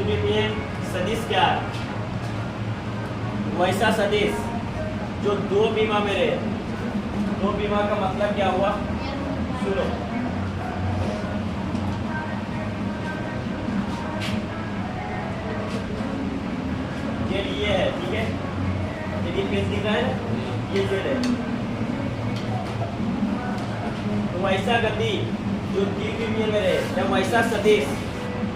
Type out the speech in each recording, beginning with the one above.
द्विविमीय सदिश क्या है? वैसा सदिश जो दो विमा में रहे। दो विमा का मतलब क्या हुआ? सुनो, ये है, ठीक है, यदि पेज दिख रहा है ना, ये जेड है। तो वैसा गति जो द्विविमीय में रहे, या वैसा सदिश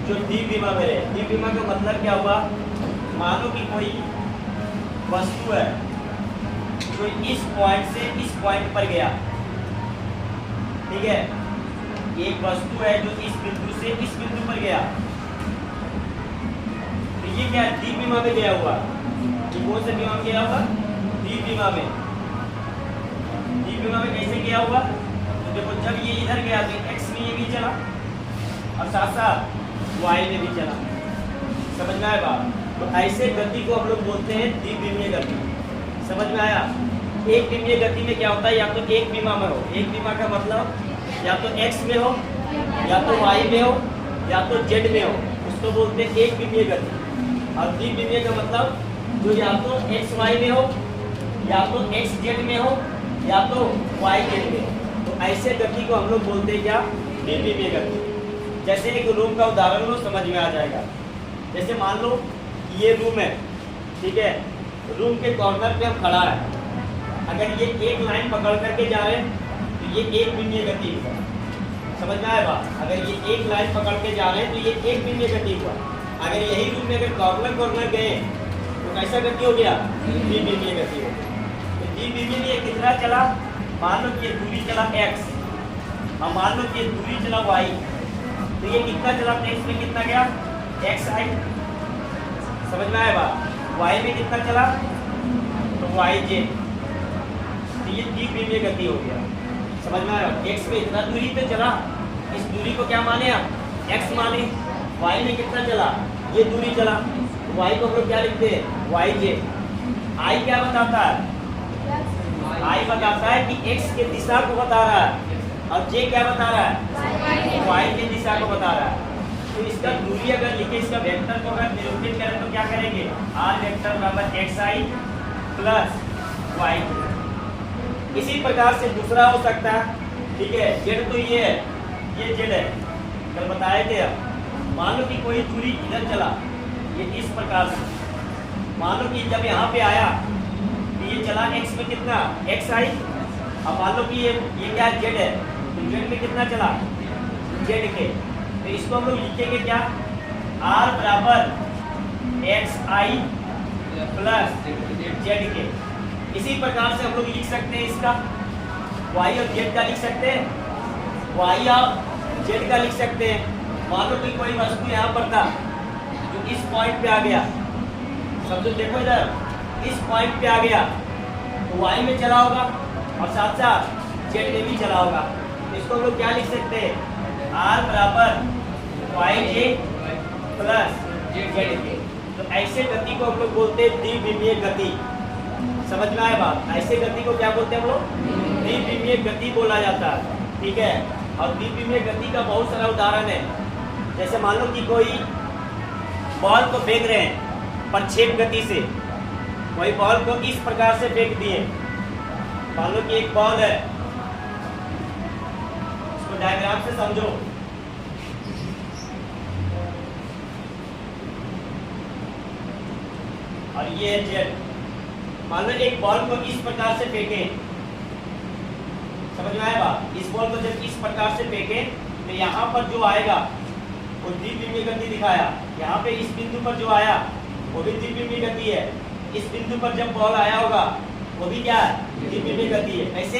जो द्विविमा में रहे। द्विविमा का मतलब क्या हुआ? मानो कि कोई वस्तु है जो इस पॉइंट से इस पॉइंट पर गया, ठीक है, एक वस्तु है जो इस बिंदु से इस बिंदु पर गया, तो ये क्या है? द्विविमा में गया हुआ। ये कौन से विमा में गया हुआ? द्विविमा में। द्विविमा में कैसे गया हुआ? तो देखो, जब ये इधर गया तो एक्स में ये भी चला और साथ साथ वाई में भी चला। समझ में आया बात? तो ऐसे गति को हम लोग बोलते हैं द्विविमीय गति। समझ में आया? एक विमीय गति में क्या होता है? या तो एक विमा में हो, एक विमा का मतलब या तो एक्स में हो, या तो वाई में हो, या तो जेड में हो, उसको बोलते हैं एक विमीय गति। और द्विविमीय का मतलब जो या तो एक्स वाई में हो, या तो एक्स जेड में हो, या तो वाई जेड में हो। तो ऐसे गति को हम लोग बोलते हैं क्या? द्विविमीय गति। जैसे एक रूम का उदाहरण लो, समझ में आ जाएगा। जैसे मान लो ये रूम है, ठीक है, रूम के कॉर्नर पे हम खड़ा है। अगर ये एक लाइन पकड़ करके जा रहे हैं तो ये एक विमीय गति हुआ। समझ में आया बात? अगर ये एक लाइन पकड़ के जा रहे हैं तो ये एक विमीय गति हुआ। अगर यही रूम में अगर कॉर्नर गए तो कैसा गति हो गया? द्विविमीय गति हो गया। तो द्विविमीय कितना चला? मान लो कि ये दूरी चला x, और मान लो कि ये दूरी चला y, तो ये कितना चला? तो इसमें कितना गया? xi। समझ में आया बात? y में कितना चला? तो yj। तो ये द्विविमीय गति हो गया। समझ में आया? x में इतना दूरी पे चला, इस दूरी को क्या माने आप? x माने। y में कितना चला? ये दूरी चला, तो y को हम लोग क्या लिखते हैं? yj। i क्या बताता है? i बताता है कि x के दिशा को बता रहा है, और j क्या बता रहा है? y के दिशा को बता रहा है। तो इसका दूरी अगर लिखे, इसका वेक्टर को अगर निरूपित करें तो क्या करेंगे? r वेक्टर बराबर xi प्लस y। इसी प्रकार से दूसरा हो सकता है, ठीक है, z तो ये है, ये z है, कल बताए थे हम। मान लो कि कोई दूरी इधर चला, ये इस प्रकार से, मान लो कि जब यहाँ पे आया तो ये चला x में कितना? xi। अब मान लो कि ये क्या z है, तो z में कितना चला? z के। तो इसको हम लोग लिखेंगे क्या? r बराबर xi प्लस z के। इसी प्रकार से हम लोग लिख सकते हैं इसका y और z का लिख सकते हैं, y और z का लिख सकते हैं। मान लो कि कोई वस्तु यहाँ पर था जो इस पॉइंट पे आ गया, समझो, देखो इधर, इस पॉइंट पे आ गया तो y में चला होगा और साथ साथ z में भी चला होगा। तो इसको हम लोग क्या लिख सकते हैं? r बराबर yj प्लस z के। तो ऐसे गति को हम लोग बोलते हैं द्विविमीय गति। समझ में आया बात? ऐसे गति को क्या बोलते हैं हम लोग? द्विविमीय गति बोला जाता है, ठीक है। और द्विविमीय गति का बहुत सारा उदाहरण है। जैसे मान लो कि कोई बॉल को फेंक रहे हैं प्रक्षेप गति से, वही बॉल को इस प्रकार से फेंक दिए। मान लो कि एक बॉल है, इसको डायग्राम से समझो। और ये है जेड। मान लो एक बॉल को इस प्रकार से फेंके, समझ में आया बात? इस बॉल को जब इस प्रकार से फेंके तो यहाँ पर जो आएगा वो द्विविमीय गति दिखाया। यहाँ पे इस बिंदु पर जो आया वो भी द्विविमीय गति है। इस बिंदु पर जब बॉल आया होगा वो भी क्या है? द्विविमीय गति है। ऐसे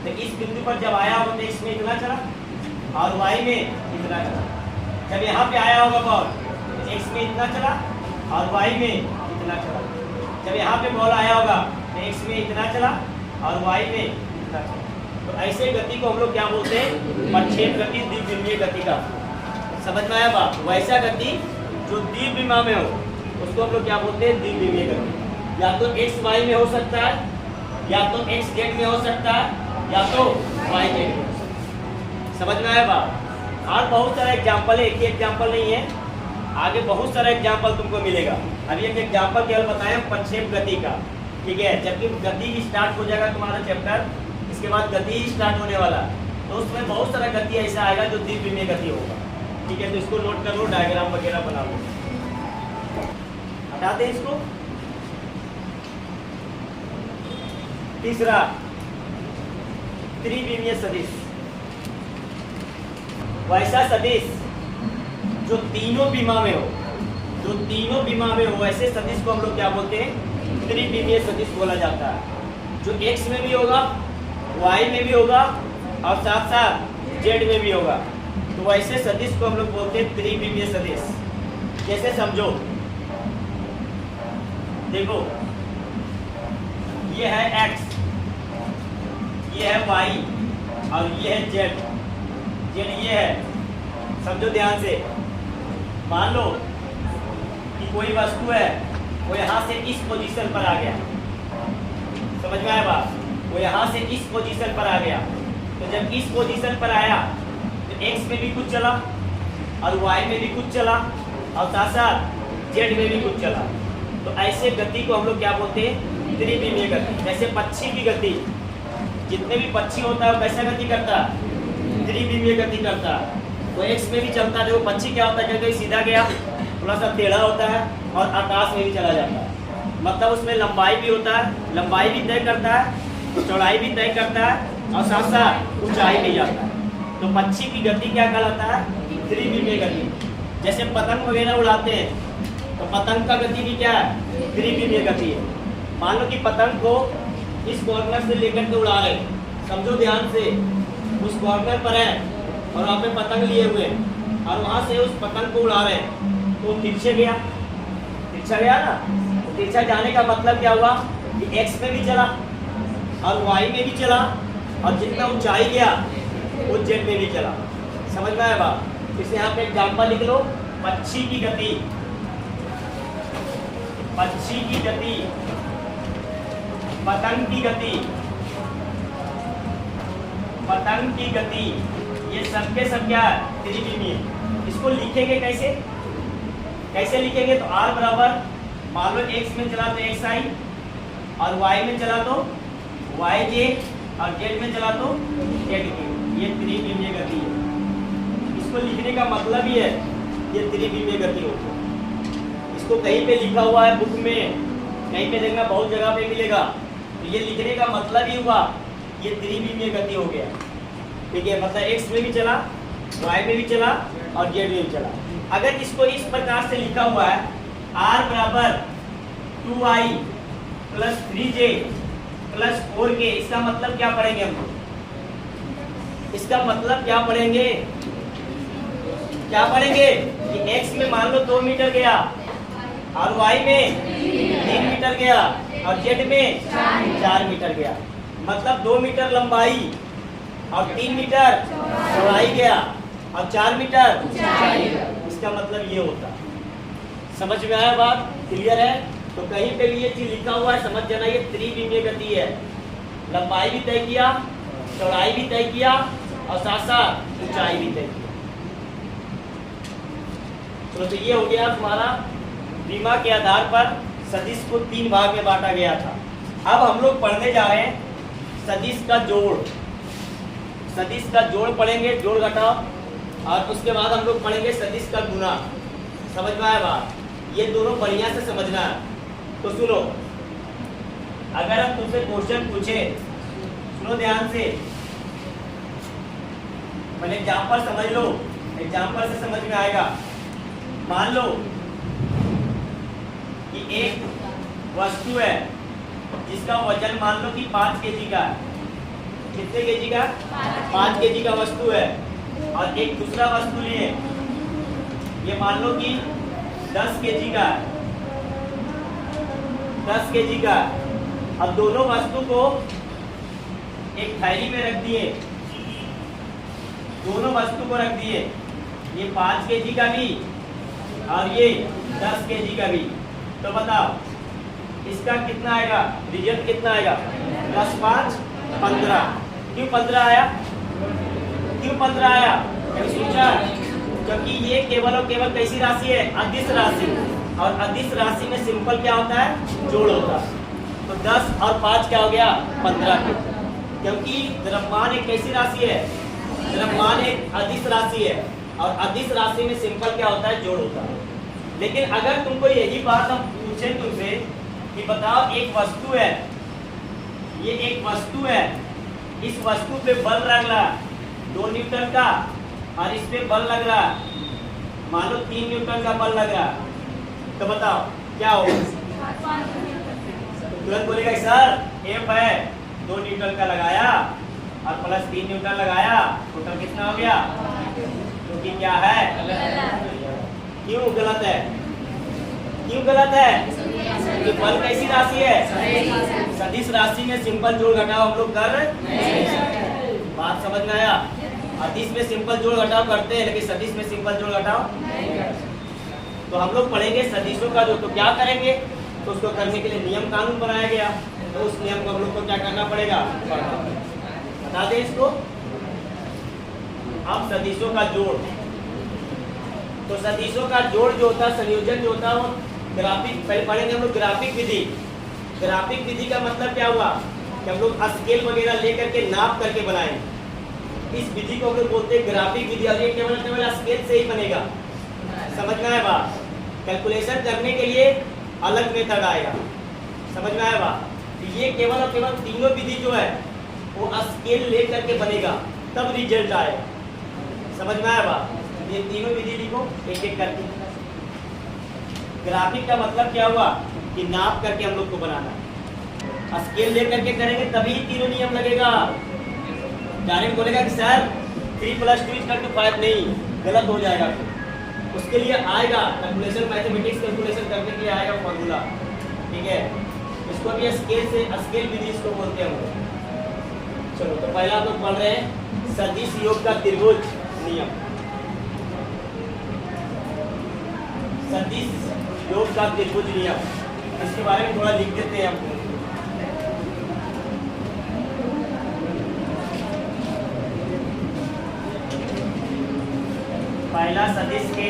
तो इस बिंदु पर जब आया होगा तो इसमें इतना चला और वाई में इतना चला। जब यहाँ पे आया होगा बॉल तो एक्स में इतना चला और वाई में इतना चला। जब यहाँ पे बॉल आया होगा तो एक्स में इतना चला और वाई में इतना चला। तो ऐसे गति को हम लोग क्या बोलते हैं? प्रक्षेप गति, द्विविमीय गति का। समझ में आया बात? वैसा गति जो द्विविमा में हो उसको हम लोग क्या बोलते हैं? द्विविमीय गति। या तो एक्स वाई में हो सकता है, या तो एक्स जेड में हो सकता है, या तो वाई जेड में हो सकता है। समझ में आया बात? और बहुत सारे एग्जाम्पल है, एक ही एग्जाम्पल नहीं है। आगे बहुत सारा एग्जाम्पल तुमको मिलेगा। अभी एक एग्जाम्पल केवल बताएं प्रक्षेप गति का, ठीक है। जबकि गति स्टार्ट हो जाएगा तुम्हारा चैप्टर, इसके बाद गति स्टार्ट होने वाला, तो उसमें बहुत सारा गति ऐसा आएगा जो द्विविमीय गति होगा, ठीक है। तो इसको नोट कर लो, डायग्राम वगैरह बना लो। हटा दें इसको। तीसरा त्रिविमीय सदिश, वैसा सदिश जो तीनों विमा में हो, जो तीनों विमा में हो, ऐसे सदिश को हम लोग क्या बोलते हैं? त्रिविमीय सदिश बोला जाता है। जो x में भी होगा, y में भी होगा और साथ साथ z में भी होगा, तो वैसे सदिश को हम लोग बोलते हैं त्रिविमीय सदिश। जैसे समझो, देखो ये है x, ये है y और ये है z ये है। समझो ध्यान से, मान लो कि कोई वस्तु है, वो यहाँ से इस पोजीशन पर आ गया, समझ में आया बात? वो यहाँ से इस पोजीशन पर आ गया, तो जब इस पोजीशन पर आया तो x में भी कुछ चला और y में भी कुछ चला और साथ साथ z में भी कुछ चला। तो ऐसे गति को हम लोग क्या बोलते हैं? त्रिविमीय गति। जैसे पक्षी की गति, जितने भी पक्षी होता है वो कैसा गति करता है? त्रिविमीय गति करता है। वो x में भी चलता है, देखो पक्षी क्या होता है, कहीं सीधा गया, थोड़ा सा टेढ़ा होता है और आकाश में भी चला जाता है। मतलब उसमें लंबाई भी होता है, लंबाई भी तय करता है, चौड़ाई भी तय करता है और साथ साथ ऊंचाई भी जाता है। तो पक्षी की गति क्या कहलाता है? त्रिविमीय गति। जैसे पतंग वगैरह उड़ाते हैं, तो पतंग का गति भी क्या है? त्रिविमीय गति है। मान लो कि पतंग को इस कॉर्नर से लेकर के उड़ा रहे, समझो ध्यान से, उस कॉर्नर पर है और वहाँ पे पतंग लिए हुए और वहाँ से उस पतंग को उड़ा रहे हैं, तो तिरछे गया, तिरछा गया ना। तो तिरछा जाने का मतलब क्या हुआ कि x में भी चला और y में भी चला और जितना ऊंचाई गया वो z में भी चला। समझ में आया बात? इसे यहाँ पे एग्जाम्पल लिख लो, पक्षी की गति, पक्षी की गति, पतंग की गति, पतंग की गति, ये सबके सब क्या है? त्रिविमीय। इसको लिखेंगे कैसे? कैसे लिखेंगे? तो r बराबर, मान लो x में चला तो xi और y में चला तो yj और z में चला तो zk। ये त्रिविमीय गति है। इसको लिखने का मतलब ही है ये त्रिविमीय गति होती है। इसको कहीं पे लिखा हुआ है बुक में, कहीं पे देखना, बहुत जगह पे मिलेगा। तो ये लिखने का मतलब ही हुआ ये त्रिविमीय गति हो गया, ठीक है। मतलब x में भी चला, y में भी चला और z में भी चला। अगर इसको इस प्रकार से लिखा हुआ है, r बराबर 2i plus 3j plus 4k, इसका मतलब क्या पढ़ेंगे हम लोग? इसका मतलब क्या पढ़ेंगे? क्या पढ़ेंगे कि x में मान लो 2 मीटर गया और y में 3 मीटर गया और z में 4 मीटर गया। मतलब 2 मीटर लंबाई और 3 मीटर चौड़ाई गया और 4 मीटर ऊंचाई। इसका मतलब ये होता है। समझ में आया बात? क्लियर है? तो कहीं पे भी ये चीज लिखा हुआ है, समझ जाना ये त्रिविमीय गति है। लंबाई भी तय किया, चौड़ाई भी तय किया और साथ साथ ऊंचाई भी तय किया। तो ये हो गया तुम्हारा विमा के आधार पर सदिश को 3 भाग में बांटा गया था। अब हम लोग पढ़ने जा रहे हैं सदिश का जोड़। सदिश का जोड़ पढ़ेंगे, जोड़ घटाव, और उसके बाद हम लोग पढ़ेंगे सदिश का गुना। समझ में आया बात? ये दोनों बढ़िया से समझना है। तो सुनो, अगर हम तुमसे क्वेश्चन पूछे, सुनो ध्यान से, मैंने एग्जाम्पल समझ लो, एग्जाम्पल से समझ में आएगा। मान लो कि एक वस्तु है जिसका वजन मान लो कि 5 केजी का है। कितने केजी का? 5 केजी का वस्तु है। और एक दूसरा वस्तु लिए, ये मान लो कि 10 केजी का है, 10 केजी का। अब दोनों वस्तु को एक थैली में रख दिए, दोनों वस्तु को रख दिए, ये 5 केजी का भी और ये 10 केजी का भी। तो बताओ इसका कितना आएगा? रिजल्ट कितना आएगा? 10 5 15। क्यों 15 आया? क्यों 15 आया? कभी सोचा? क्योंकि ये केवल और केवल कैसी राशि है? अदिश राशि। और अदिश राशि में सिंपल क्या होता है? जोड़ होता है। तो 10 और 5 क्या हो गया? 15 के। क्योंकि द्रव्यमान एक कैसी राशि है? द्रव्यमान एक अदिश राशि है और अदिश राशि में सिंपल क्या होता है? जोड़ होता है। लेकिन अगर तुमको यही बात हम पूछे तुमसे कि बताओ एक वस्तु है, ये एक वस्तु है, इस वस्तु पे बल लग रहा 2 न्यूटन का और इस पे बल लग रहा मान लो 3 न्यूटन का बल लग रहा, तो बताओ क्या होगा? तुरंत बोलेगा सर एफ है 2 न्यूटन का लगाया और प्लस 3 न्यूटन लगाया, टोटल कितना हो गया? क्योंकि क्या है? क्यों गलत है? क्यों गलत है? क्योंकि बल कैसी राशि है? सदिश राशि में सिंपल जोड़ घटाव हम लोग कर बात समझ में आया? अदिश में सिंपल जोड़ घटाव करते हैं लेकिन सदिश में सिंपल जोड़ घटाव तो हम लोग पढ़ेंगे सदिशों का जो, तो क्या करेंगे? तो उसको करने के लिए नियम कानून बनाया गया, तो उस नियम को हम लोग को क्या करना पड़ेगा? बता दें इसको। अब सदिशों का जोड़, तो सदिशों का जोड़ जो होता है, संयोजन जो होता है वो ग्राफिक, पहले पढ़ेंगे हम लोग ग्राफिक विधि। ग्राफिक विधि का मतलब क्या हुआ कि हम लोग स्केल वगैरह लेकर के नाप करके बनाए, इस विधि को हम लोग बोलते हैं ग्राफिक विधि। और ये केवल केवल स्केल से ही बनेगा, समझ में आया बात? कैलकुलेशन करने के लिए अलग मेथड आएगा, समझ में आया बात? ये केवल और केवल तीनों विधि जो है वो स्केल ले करके बनेगा तब रिजल्ट आएगा, समझ में आया बात? ये तीनों विधि लिखो एक एक करके। ग्राफिक का मतलब क्या हुआ कि नाप करके हम लोग को बनाना, स्केल ले करके करेंगे तभी तीनों नियम लगेगा। डायरेक्ट बोलेगा कि सर 3 + 2 = 5 नहीं, गलत हो जाएगा। उसके लिए आएगा कैलकुलेशन, मैथमेटिक्स कैलकुलेशन करने के लिए आएगा फॉर्मूला, ठीक है? इसको भी स्केल से, स्केल विधि इसको बोलते हैं हम लोग। चलो तो पहला हम लोग पढ़ रहे हैं सदिश योग का त्रिभुज नियम। सदिश योग का त्रिभुज नियम, इसके बारे में थोड़ा लिख देते हैं हम। पहला सदिश के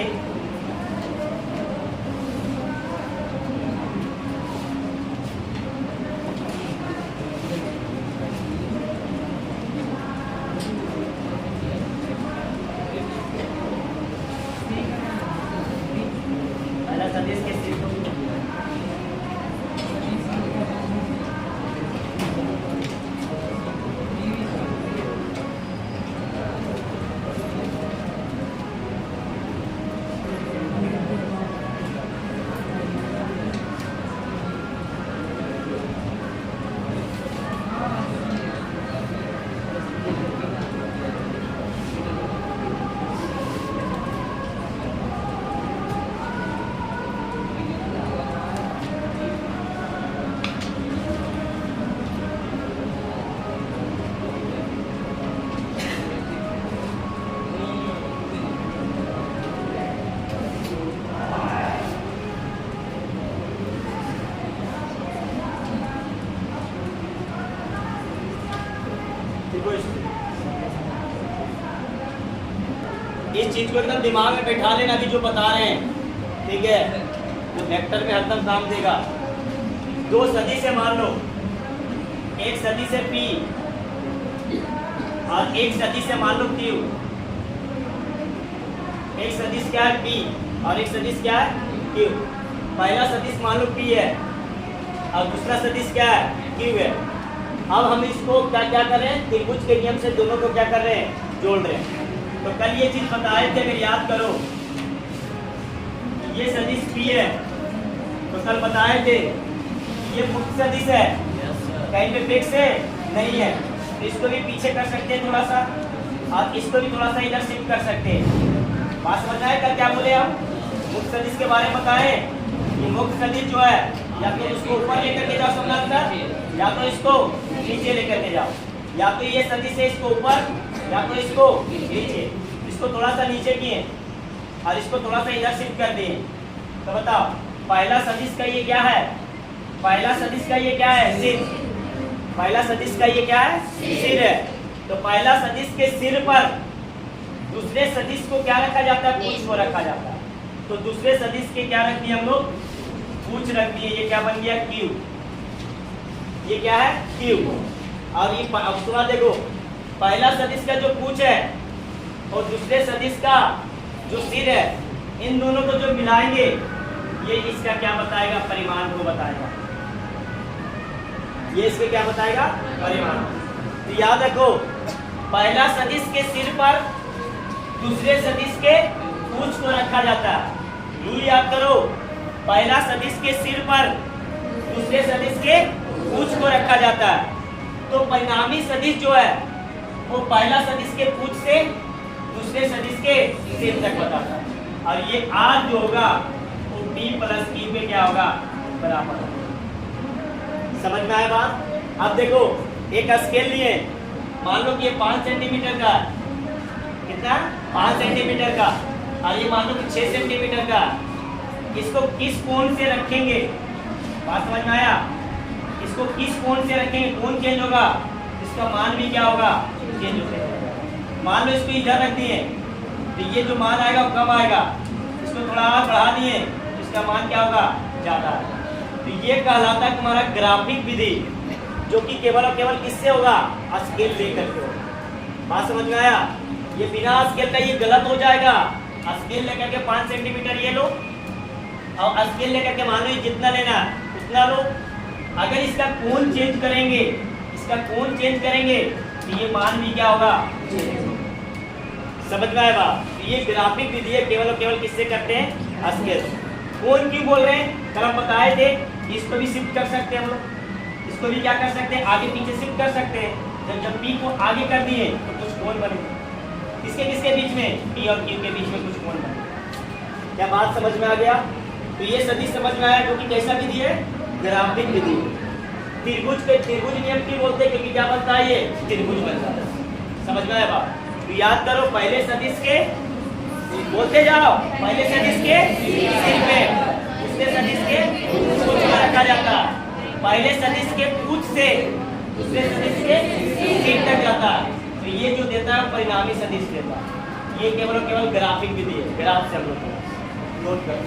इस चीज को एकदम दिमाग में बैठा लेना कि जो बता रहे हैं, ठीक है? तो वेक्टर में हरदम काम देगा। 2 सदिश है मान लो, एक सदिश है P और एक सदिश है मान लो Q। एक सदिश क्या है? P और एक सदिश क्या है? Q। पहला सदिश मान लो P है और दूसरा सदिश क्या है? Q है। अब हम इसको क्या क्या कर रहे हैं? त्रिभुज के नियम से दोनों को क्या कर रहे हैं? जोड़ रहे हैं। तो कल ये चीज बताए थे, अगर याद करो, ये सदिश P है तो कल बताए थे ये मुक्त सदिश है, कहीं पे फिक्स है नहीं है, तो इसको भी पीछे कर सकते हैं थोड़ा सा और इसको भी थोड़ा सा इधर शिफ्ट कर सकते हैं। बात समझ आए? कल क्या बोले हम? मुक्त सदिश के बारे में बताए कि मुक्त सदिश जो है या तो इसको ऊपर लेकर के जाओ समानांतर, या तो इसको नीचे लेकर के जाओ, या तो ये सदिश है इसको ऊपर या तो इसको नीचे। इसको थोड़ा सा नीचे किए और इसको थोड़ा सा इधर शिफ्ट कर दिए, तो बताओ पहला सदिश का ये क्या है? पहला सदिश का ये क्या है? सिर। पहला सदिश का ये क्या है? सिर है। तो पहला सदिश के सिर पर दूसरे सदिश को क्या रखा जाता है? पूछ को रखा जाता है। तो दूसरे सदिश के क्या रख दिए हम लोग? पूछ रख दिए। ये क्या बन गया? क्यू। ये क्या है? क्यू। और ये उसके बाद देखो, पहला सदिश का जो पूछ है और दूसरे सदिश का जो सिर है, इन दोनों को जो मिलाएंगे ये इसका क्या बताएगा? परिमाण को बताएगा। ये इसके क्या बताएगा? परिमाण। तो याद रखो, पहला सदिश के सिर पर दूसरे सदिश के पूछ को रखा जाता है। रूल याद करो, पहला सदिश के सिर पर दूसरे सदिश के पूछ को रखा जाता है। तो परिणामी सदिश जो है वो पहला सदिश के पूछ से दूसरे सदिश के सिर तक बताता है। और ये आर जो होगा वो टी प्लस ई पे क्या होगा? बराबर होगा। समझ में आया बात? अब देखो, एक स्केल लिए, मान लो कि ये 5 सेंटीमीटर का, कितना? 5 सेंटीमीटर का, और ये मान लो कि 6 सेंटीमीटर का। इसको किस कोण से रखेंगे? बात समझ में आया? इसको किस कोण से रखेंगे? कोण चेंज होगा, इसका मान भी क्या होगा? चेंज हो जाएगा। मान लो इसको इधर रख दिए, तो ये जो मान आएगा वो कम आएगा। इसको थोड़ा और बढ़ा दिए, इसका मान क्या होगा? ज्यादा आएगा। तो ये कहलाता है तुम्हारा ग्राफिक विधि, जो कि केवल और केवल किससे होगा? स्केल लेकर के होगा। बात समझ में आया? ये बिना स्केल का ये गलत हो जाएगा। स्केल लेकर के 5 सेंटीमीटर ये लो, और स्केल लेकर के मान लो ये जितना लेना उतना लो। अगर इसका कोण चेंज करेंगे, इसका कोण चेंज करेंगे, तो ये मान भी क्या होगा? समझ में आया बात? तो ये ग्राफिक विधि है, केवल और केवल किससे करते हैं? स्केल। कोण क्यों बोल रहे हैं? कल हम बताए थे, इसको भी शिफ्ट कर सकते हैं हम लोग। इसको भी क्या कर सकते हैं? आगे पीछे शिफ्ट कर सकते हैं। जब पी को आगे कर दिए तो कुछ कोण बनेगा। किसके किसके बीच में? पी और क्यू के बीच में कुछ कोण बनेगा। क्या बात समझ में आ गया? तो ये सदिश समझ में आया, क्योंकि कैसा विधि है? ग्राफिक विधि। त्रिभुज के त्रिभुज नियम क्यों बोलते हैं? क्योंकि क्या बनता है? ये त्रिभुज बनता है। समझ में आया बात? तो याद करो, पहले सदिश के, बोलते जाओ, पहले सदिश के सिर पे, दूसरे सदिश के पूछ में रखा जाता है। पहले सदिश के पूछ से दूसरे सदिश के सिर तक जाता है। तो ये जो देता है परिणामी सदिश देता है। ये केवल और केवल ग्राफिक विधि है। ग्राफ से हम लोग नोट करें।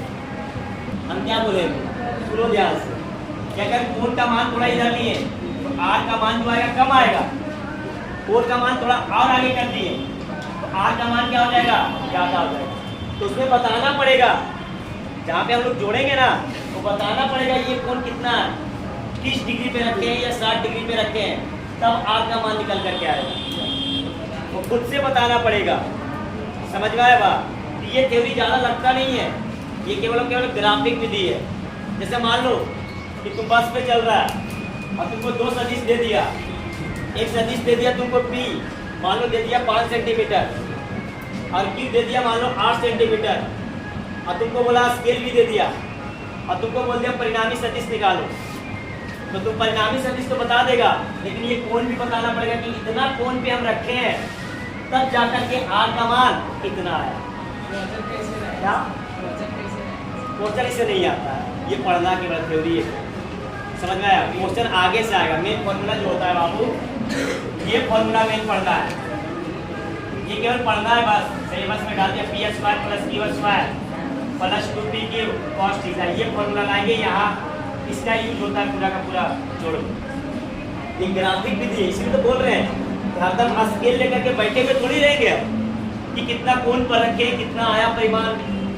हम क्या बोलेंगे? सुनो ध्यान से कि अगर कोण का मान थोड़ा इधर लिए तो आर का मान जो आएगा कम आएगा। कोण का मान थोड़ा और आगे कर दिए तो आर का मान क्या हो जाएगा? ज्यादा हो जाएगा। तो उसमें बताना पड़ेगा, जहाँ पे हम लोग जोड़ेंगे ना, तो बताना पड़ेगा ये कोण कितना 30 डिग्री पे रखे हैं या 60 डिग्री पे रखे हैं, तब आर का मान निकल करके आएगा। तो खुद से बताना पड़ेगा। समझ में आया बात? ये थ्योरी ज़्यादा लगता नहीं है, ये केवल और केवल ग्राफिक विधि है। जैसे मान लो कि तुम बस पे चल रहा है और तुमको 2 सदिश दे दिया। एक सदिश दे दिया तुमको पी, मान लो दे दिया 5 सेंटीमीटर, और क्यू दे दिया मान लो 8 सेंटीमीटर, और तुमको बोला स्केल भी दे दिया, और तुमको बोल दिया परिणामी सदिश निकालो। तो तुम परिणामी सदिश तो बता देगा, लेकिन ये कोण भी बताना पड़ेगा कि इतना कोण पे हम रखे हैं, तब जाकर के आर का मान कितना आया। क्या क्वेश्चन इससे नहीं आता है, ये पढ़ना केवल थ्योरी है। समझ में आया? क्वेश्चन आगे से आएगा। मेन फॉर्मूला जो होता है बाबू, ये फॉर्मूला मेन पढ़ना है। ये केवल पढ़ना है बस। सिलेबस में डाल दिया P square plus Q square plus 2pq cos थीटा। ये फॉर्मूला लाएंगे यहाँ, इसका यूज होता है पूरा का पूरा जोड़। ये ग्राफिक विधि है, इसलिए तो बोल रहे हैं हरदम स्केल लेकर के बैठे हुए थोड़ी रहेंगे कि कितना कोण पर रखे, कितना आया परिमाण।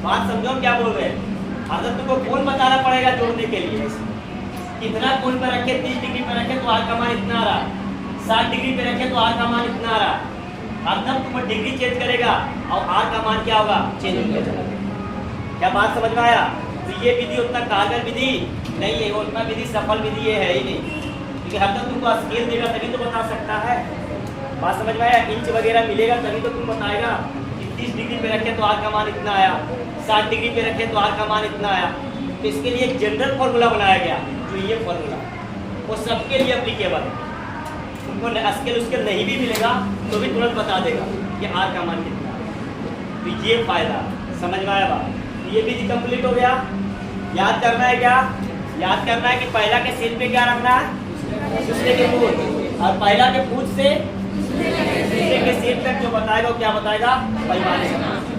बात समझो क्या बोल रहे हैं? हरदम तुमको कोण बताना पड़ेगा जोड़ने के लिए। कितना कोण पर रखे, 30 डिग्री पर रखे तो आर का मान इतना आ रहा, 60 डिग्री पे रखे तो आर का मान इतना आ रहा। हरदम तुम डिग्री चेंज करेगा और आर का मान क्या होगा? चेंज होगा चलेगा। क्या बात समझ में आया? तो ये विधि उतना कारगर विधि नहीं है, वो उतना विधि सफल विधि ये है ही नहीं, क्योंकि हरदम तुमको स्केल देगा तभी तो बता सकता है। बात समझ में आया? इंच वगैरह मिलेगा तभी तो तुम बताएगा कि 30 डिग्री पे रखे तो आर का मान इतना आया, 60 डिग्री पे रखे तो आर का मान इतना आया। तो इसके लिए एक जनरल फॉर्मूला बनाया गया, जो ये फॉर्मूला वो सबके लिए एप्लीकेबल है। तुमको स्केल उसके नहीं भी मिलेगा तो भी तुरंत बता देगा कि आर का मान कितना है। तो ये फायदा समझ में आया बात? ये विधि कंप्लीट हो गया। याद करना है क्या? याद करना है कि पहला के सिर पे क्या रखना है? दूसरे के पूछ, और पहला के पूछ से नीचे के सेट तक जो बताएगा वो क्या बताएगा, परिमाण।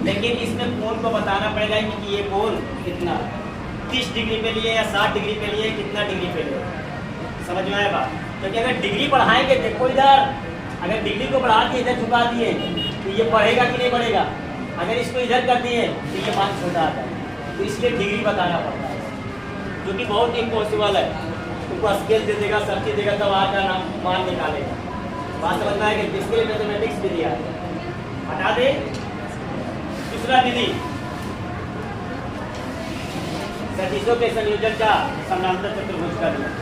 लेकिन इसमें कोण को बताना पड़ेगा कि ये कोण कितना 30 डिग्री पे लिए या 60 डिग्री पे लिए, कितना डिग्री पे लिए। समझ में आया बात? क्योंकि अगर डिग्री बढ़ाएंगे, देखो इधर, अगर डिग्री को बढ़ा के इधर झुका दिए तो ये बढ़ेगा कि नहीं बढ़ेगा, अगर इसको इधर कर दिए तो ये मान छोटा आता है। तो इसलिए डिग्री बताना पड़ता है, जो कि बहुत इम्पॉसिबल है। तुमको स्केल दे देगा, सब चीज देगा, तब आर का नाम मान निकालेगा। बात समझना है कि इसके लिए मैथमेटिक्स भी दिया है। हटा दे। दूसरा विधि, सदिशों के संयोजन का समानांतर चतुर्भुज का नियम।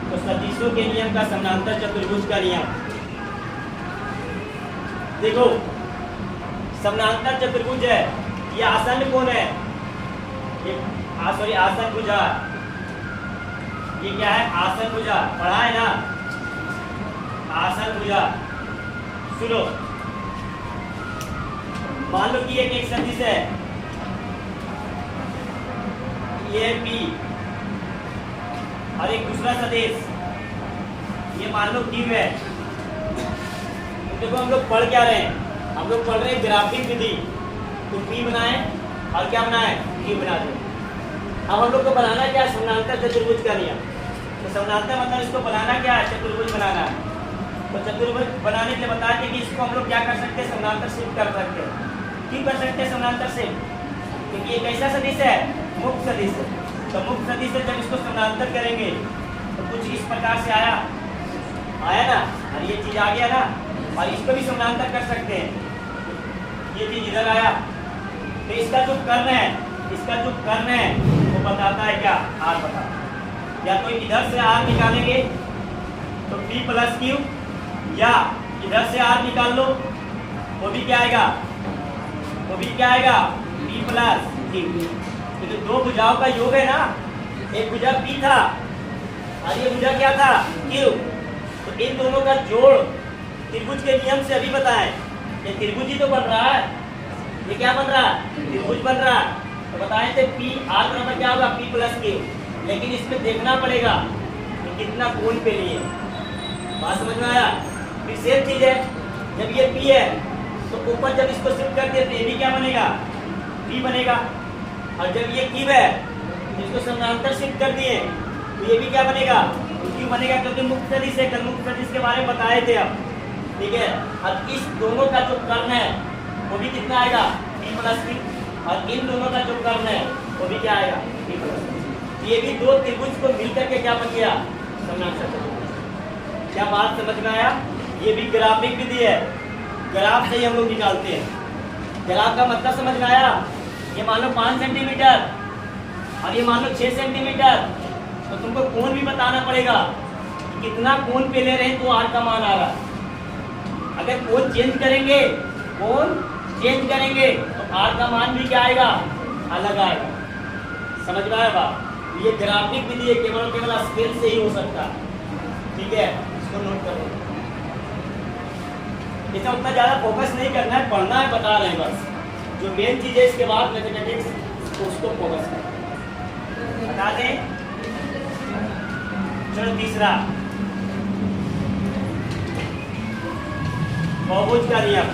तो सदिशों के नियम का समानांतर चतुर्भुज का नियम देखो, समानांतर चतुर्भुज है, ये आसन कोण है, सॉरी आसन भुजा, ये क्या है, आसन भुजा, पढ़ा है ना, आसन भुजा। सुनो, मान लो कि एक सदिश है, ये P, और एक दूसरा सदिश, ये मान लो Q है। तो देखो हम लोग पढ़ क्या रहे हैं, हम लोग पढ़ रहे हैं ग्राफिक विधि। तो P बनाए और क्या बनाए, Q बना दो। अब हम लोग को बनाना क्या है, समानांतर चतुर्भुज का नियम। तो समानांतर मतलब इसको बनाना क्या है, चतुर्भुज बनाना है। तो चतुर्भुज बनाने के लिए बताया कि इसको हम लोग क्या कर सकते हैं, समानांतर शिफ्ट कर सकते हैं। क्यों कर सकते हैं समानांतर शिफ्ट, क्योंकि ये कैसा सदिश है, मुक्त सदिश है। तो मुक्त सदिश से जब इसको समानांतर करेंगे तो कुछ इस प्रकार से आया ना, और ये चीज आ गया ना, और इसको भी समानांतर कर सकते हैं। ये चीज इधर आया, तो इसका जो कर्ण है, इसका जो कर्ण है वो बताता है क्या, आर बताता है। या तो इधर से आर निकालेंगे तो P प्लस Q, या इधर से आर निकाल लो, वो भी क्या आएगा, वो भी क्या आएगा, P प्लस Q। तो दो भुजाओं का योग है ना, एक भुजा P था और ये भुजा क्या था, Q। तो इन दोनों का जोड़ त्रिभुज के नियम से अभी बताएं, ये त्रिभुज ही तो बन रहा है, ये क्या बन रहा है, त्रिभुज बन रहा है। तो बताए थे P आर बराबर क्या होगा, P प्लस Q। लेकिन इसमें देखना पड़ेगा कि कितना कोण पे लिए। बात समझ में आया? फिर सेम चीज है, जब ये P है तो ऊपर जब इसको शिफ्ट कर दिया तो ये भी क्या बनेगा, P बनेगा। और जब ये Q है तो इसको समानांतर शिफ्ट कर दिए तो ये भी क्या बनेगा, Q बनेगा, क्योंकि मुक्त सदिश है। मुक्त सदिश के बारे में बताए थे हम, ठीक है। अब इस दोनों का जो कर्ण है वो भी कितना आएगा, P प्लस Q, और इन दोनों का जो कर्ण है वो भी क्या आएगा, P प्लस Q। ये भी दो त्रिभुज को मिलकर के क्या बन गया, समानांतर चतुर्भुज। क्या बात समझ में आया? ये भी ग्राफिक विधि है, ग्राफ से ही हम लोग निकालते हैं। ग्राफ का मतलब समझ में आया? ये मान लो 5 सेंटीमीटर और ये मान लो 6 सेंटीमीटर, तो तुमको कोण भी बताना पड़ेगा कि कितना कोण पे ले रहे हैं तो आर का मान आ रहा है। अगर कोण चेंज करेंगे, कोण चेंज करेंगे तो आर का मान भी क्या आएगा, अलग आएगा। समझ में आया बात? ये ग्राफिक विधि है, केवल केवल स्केल से ही हो सकता है, ठीक है, इसको नोट कर लो। इसमें उतना ज्यादा फोकस नहीं करना है, पढ़ना है, बता रहे हैं बस। जो मेन चीज है इसके बाद मैथमेटिक्स, उसको फोकस करें। बता दें। चलो तीसरा, बहुभुज का नियम।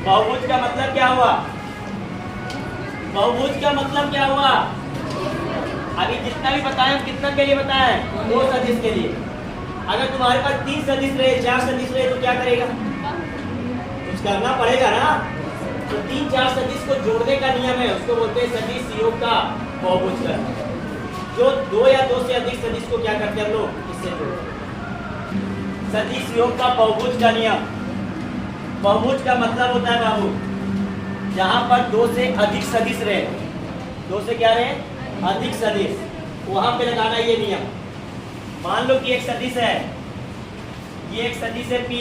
बहुभुज का मतलब क्या हुआ, बहुभुज का मतलब क्या हुआ, अभी जितना भी बताएं, कितना के लिए बताएं, दो सदिश के लिए। अगर तुम्हारे पास 3 सदिश रहे, 4 सदिश रहे तो क्या करेगा, कुछ करना पड़ेगा ना। तो 3-4 सदिश को जोड़ने का नियम है, उसको बोलते हैं सदिश योग का बहुभुज का। जो 2 या 2 से अधिक सदिश को क्या करते हैं हम लोग, इससे जोड़ते। सदिश योग का बहुभुज का नियम। बहुभुज का मतलब होता है बाबू, जहां पर 2 से अधिक सदिश रहे, 2 से क्या रहे, अधिक सदिश, वहां पे लगाना ये नियम। मान लो कि एक सदिश है, ये एक सदिश है P,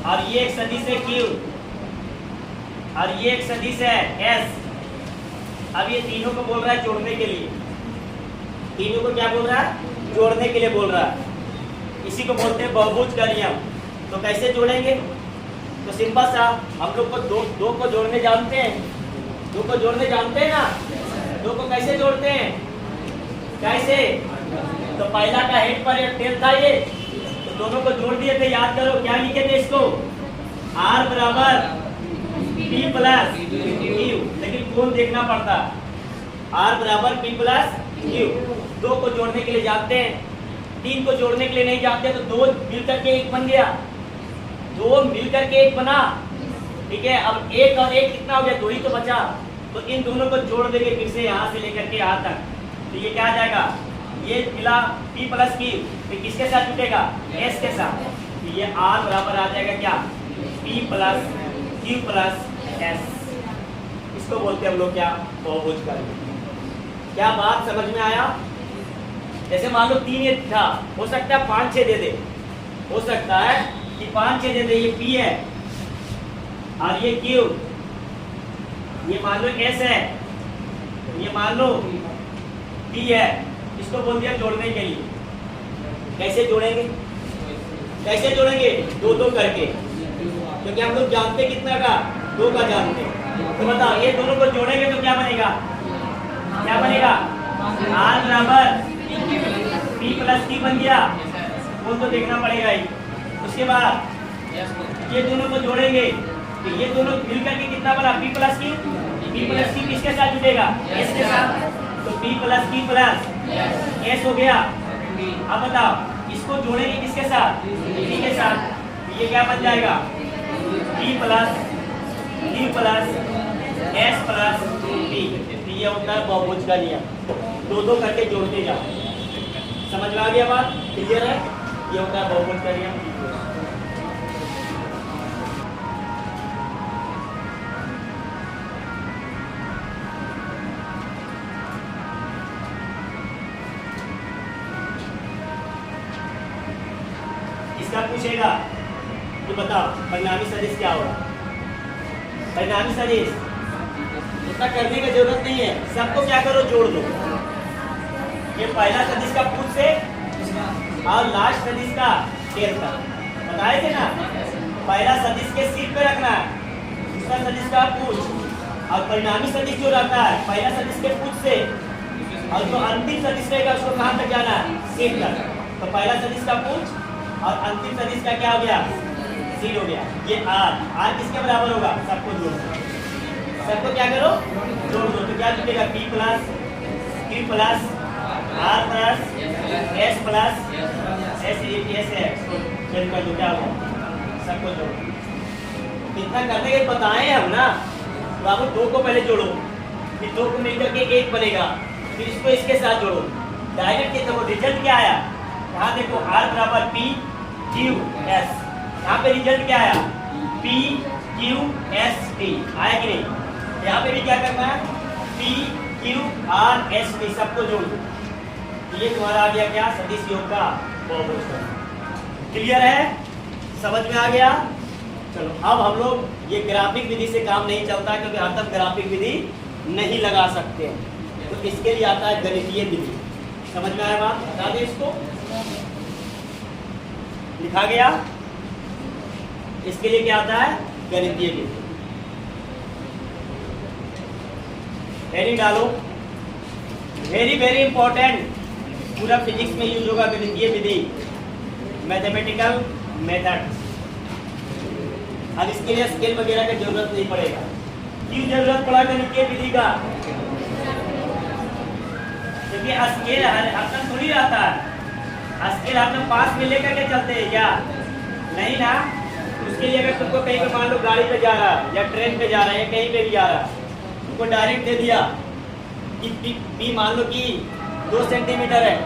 और ये एक सदिश है Q, और ये एक सदिश है S। अब ये तीनों को बोल रहा है जोड़ने के लिए, तीनों को क्या बोल रहा है, जोड़ने के लिए बोल रहा है। इसी को बोलते हैं बहुभुज का नियम। तो कैसे जोड़ेंगे, तो सिंपल सा, हम लोग को दो को जोड़ने जानते हैं, 2 को जोड़ने जानते हैं ना। 2 को कैसे जोड़ते हैं, कैसे, तो पहला का हेड पर टेल था ये, तो दोनों को जोड़ दिए थे। याद करो क्या लिखे थे इसको, आर बराबर पी प्लस क्यू, लेकिन कौन देखना पड़ता, आर बराबर पी प्लस क्यू। दो को जोड़ने के लिए जानते हैं, तीन को जोड़ने के लिए नहीं जानते, तो दो मिलकर के एक बन गया, दो मिलकर के एक बना, ठीक है। अब एक और एक कितना हो गया, दो ही तो बचा, तो इन दोनों को जोड़ देंगे फिर से यहाँ से लेकर के यहाँ तक, तो ये क्या आ जाएगा, ये मिला P प्लस Q, तो किसके साथ जुटेगा, S के साथ, तो ये R बराबर आ जाएगा क्या, P plus Q plus S। इसको बोलते हैं हम लोग क्या, बहुभुज का। क्या बात समझ में आया। जैसे मान लो 3 ये था, हो सकता है 5 6 दे दे, हो सकता है कि 5 6 दे दे, ये P है और ये Q, ये मान लो S है, ये मान लो T है। इसको बोल दिया जोड़ने के लिए। कैसे जोड़ेंगे, कैसे जोड़ेंगे, दो दो करके, क्योंकि हम लोग जानते कितना का, 2 का जानते। तो बताओ ये दोनों को जोड़ेंगे तो क्या बनेगा, क्या बनेगा, R बराबर P प्लस Q बन गया, वो तो देखना पड़ेगा ही। उसके बाद ये दोनों को जोड़ेंगे, तो ये दोनों मिलकर के कितना बना, P plus Q, P plus Q किसके साथ जुटेगा, S के साथ, तो P plus Q plus S हो गया। अब बताओ इसको जोड़ेंगे किसके साथ, P के साथ, तो ये क्या बन जाएगा, P plus Q plus S plus P। तो ये होता है बहुभुज का नियम, दो दो करके जोड़ते जाओ। समझ में आ गया बात, क्लियर है, ये होता है बहुभुज का नियम। इसका पूछेगा कि बताओ परिणामी सदिश क्या होगा, परिणामी सदिश इतना करने की जरूरत नहीं है, सबको क्या करो, जोड़ दो। ये पहला सदिश का पूछ से और लास्ट सदिश का टेल तक बताए थे ना। पहला सदिश के सीट पे रखना है, दूसरा सदिश का पूछ, और परिणामी सदिश जो रहता है पहला सदिश के पूछ से, और जो अंतिम सदिश रहेगा उसको कहाँ तक जाना है, सीट तक। तो पहला सदिश का पूछ और अंतिम सदिश का क्या हो गया, सीट हो गया। ये R किसके बराबर होगा, सबको जोड़ दो, सबको क्या करो, जोड़ दो, तो क्या जुटेगा, P plus Q plus R plus S plus S है, फिर कर दो, क्या होगा, सबको जोड़ो। इतना करने के बताए हम ना, तो आप 2 को पहले जोड़ो, फिर 2 को मिलकर के 1 बनेगा, फिर इसको इसके साथ जोड़ो, डायरेक्ट ये देखो रिजल्ट क्या आया, यहाँ देखो R बराबर P Q S, यहाँ पे रिजल्ट क्या आया, P Q S T आया कि नहीं। यहाँ पे भी क्या करना है, P Q R S T सबको जोड़ दो, ये तुम्हारा आ गया क्या, सदिश योग का बहुभुज। क्लियर है, समझ में आ गया। चलो अब हम लोग ये ग्राफिक विधि से काम नहीं चलता, क्योंकि हर तक ग्राफिक विधि नहीं लगा सकते हैं, तो इसके लिए आता है गणितीय विधि। समझ में आया बात, बता दें इसको, लिखा गया, इसके लिए क्या आता है, गणितीय विधि। हेडिंग डालो, वेरी वेरी इंपॉर्टेंट, पूरा फिजिक्स में यूज होगा गणितीय विधि, मैथमेटिकल मेथड। अब इसके लिए स्केल वगैरह की जरूरत नहीं पड़ेगा। क्यों जरूरत पड़ा गणितीय विधि का, क्योंकि स्केल हरदम थोड़ी रहता है, स्केल हरदम पास में लेकर के चलते हैं क्या, नहीं ना। उसके लिए अगर तुमको कहीं पे मान लो गाड़ी पे जा रहा है या ट्रेन पे जा रहा है या कहीं पे भी जा रहा है, तुमको डायरेक्ट दे दिया कि P मान लो कि 2 सेंटीमीटर है